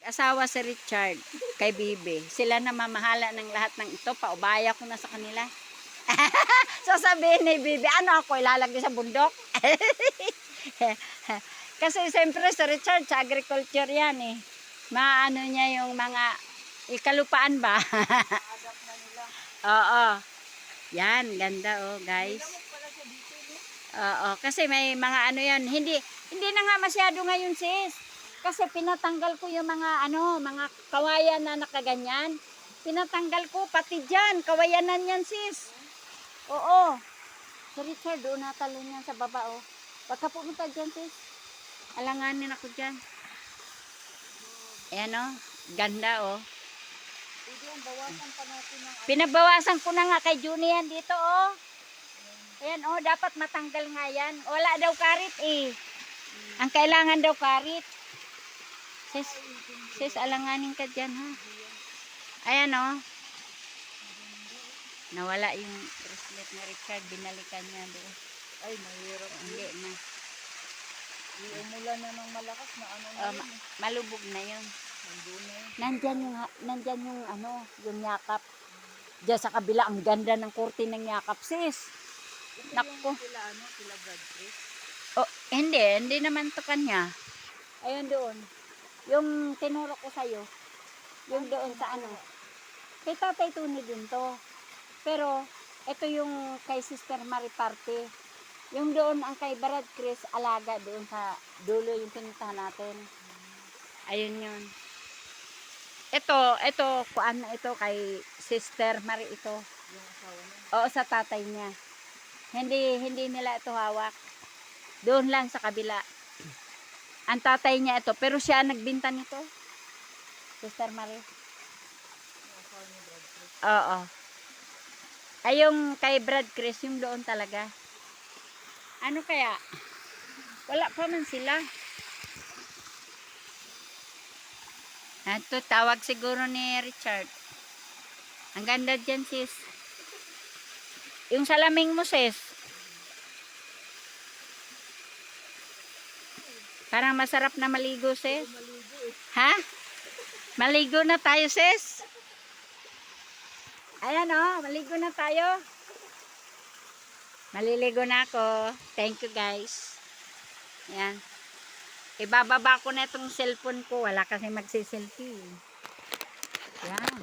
Asawa si Richard kay Bibi. Sila na mamahala ng lahat ng ito. Paubaya ko na sa kanila. Sasabihin ni Bibi, ano ako ilalagay sa bundok? Kasi siyempre si Richard sa agriculture yan eh. Maano niya yung mga ikalupaan ba? Adapt na nila. Oo. Yan, ganda oh guys. Lamok pala siya dito, no? Oo, kasi may mga ano yan. Hindi na nga masyado ngayon sis. Kasi pinatanggal ko yung mga mga kawayan na nakaganyan. Pinatanggal ko pati diyan, kawayanan yan sis. Oo. Si Richard doon natalon yan sa baba oh. Pagka pumunta diyan sis. Alanganin ako diyan. Ayan oh, ganda oh. Pwede yan, bawasan pa natin ng Pinabawasan ko na nga kay Juni yan dito oh. Ayan oh, dapat matanggal nga yan. Wala daw karit eh. Ang kailangan daw karit. Sis, alanganin ka dyan ha. Ayan o. Nawala yung bracelet ni Richard. Binalikan niya doon. Ay, mahirap. Hindi na. Umulan na ng malakas na ano na yun. Malubog na yun. Nandun na yun. Nandyan yung yung yakap. Diyan sa kabila, ang ganda ng kurti ng yakap sis. Ito Nakko. yung sila Brad Chris. Oh, hindi naman to kanya. Ayun doon. Yung tinuro ko sa'yo. Yung doon sa Kay Tatay Tony din to. Pero, ito yung kay Sister Mariparte. Yung doon, ang kay Brad Chris, alaga doon sa dulo yung pinuntahan natin. Ayun yun. Ito, kuan na ito kay Sister Mari ito. Yung asawa niya. Oo, sa tatay niya. Hindi nila ito hawak. Doon lang sa kabila. Ang tatay niya ito, pero siya nagbinta nito. Sister Marie. Yung asawa ni Brad Chris. Oo. Ay yung kay Brad Chris, yung doon talaga. Ano kaya? Wala pa man sila. Ito, tawag siguro ni Richard. Ang ganda dyan sis. Yung salaming mo sis. Parang masarap na maligo sis. Maligo eh. Ha? Maligo na tayo sis. Ayan oh, maligo na tayo. Maliligo na ako. Thank you guys. Ayan. Ibababa ko na itong cellphone ko. Wala kasi magsiselfie. Ayan.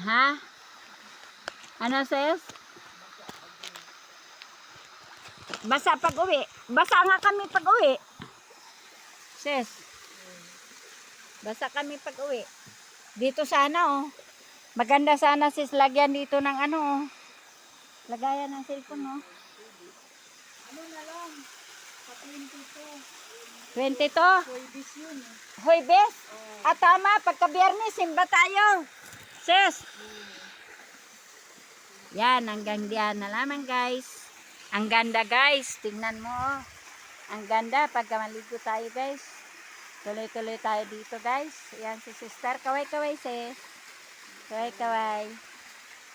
Ha? Ano sis? Basa pag uwi. Basa nga kami pag uwi. Sis. Basa kami pag uwi. Dito sana oh. Maganda sana sis lagyan dito ng oh. Lagayan ng cellphone oh. Ano na lang? Sa 22. 22. Pwedis yun eh. Huwebes. At tama, pagka biyernes, simba tayo. Sis. Yan, hanggang diyan na lamang guys. Ang ganda guys. Tingnan mo oh. Ang ganda pagka maligo tayo guys. Tuloy-tuloy tayo dito guys. Yan si sister. Kaway-kaway sis. Kaway-kaway.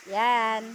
Yan.